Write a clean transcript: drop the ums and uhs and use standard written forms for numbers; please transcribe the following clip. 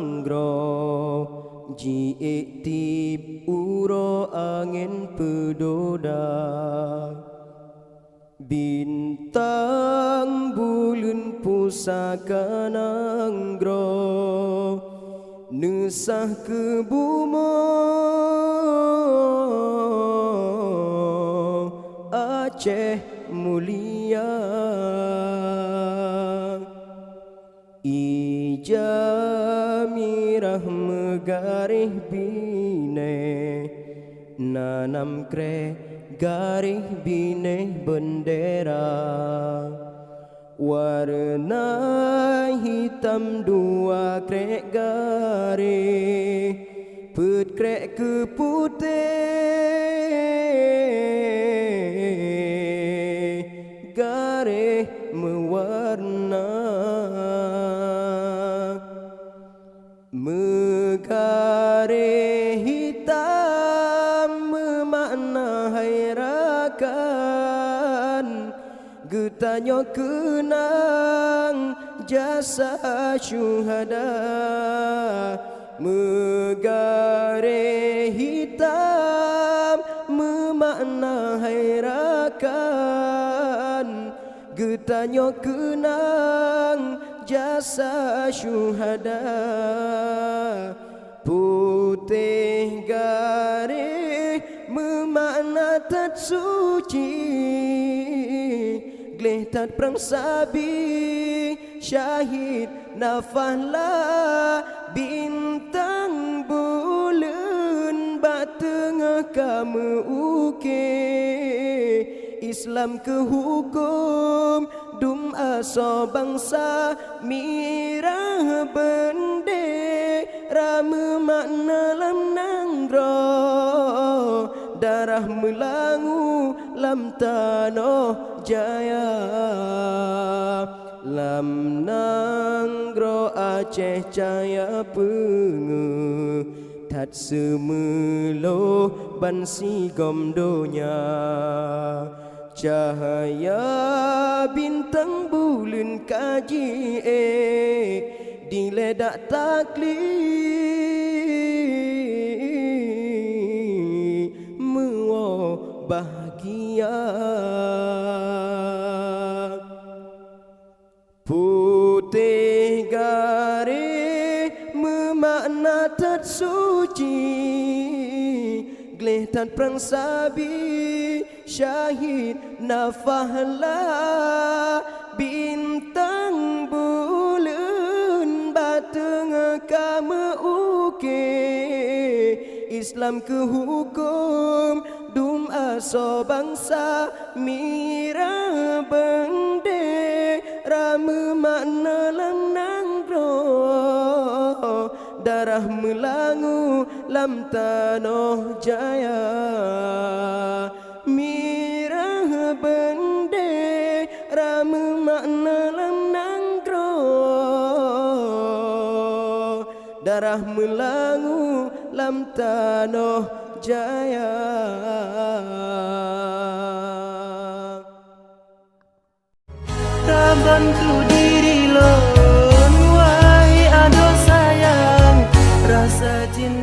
nanggro ji etip uro angin pedoda bintang bulan pusaka nanggro nesah ke bumi Aceh mulia Ijamirah megarih bine nanam kre garih bine bendera warna hitam dua krek garih put krek ke putih garih mewarna megarih hitam memakna hairakan getanyo kenang jasa syuhada megarih hitam memakna hairakan getanyo kenang jasa syuhada putih garih memakna tat suci gleh tat perang sabi syahid nafahlah bintang bulan batengah kamu uke Islam ke hukum dum aso bangsa mirah bendera memakna lam nanggro darah melangu lam tanoh jaya lam nanggro Aceh caya penge tat semelo bansi gomdonya cahaya bintang bulan kaji diledak taklid mewo bahagia putih garih memakna tat suci gleh tat perang sabi syahid nafahlah bintang bulan batengah kamu uke Islam ke hukum dum aso bangsa mirah bendera memakna lam nanggro darah melangu lam tanoh jaya mirah bendera memakna lam nanggro darah melangu lam tanoh jaya Bantu diri lon wahai ado sayang rasa cinta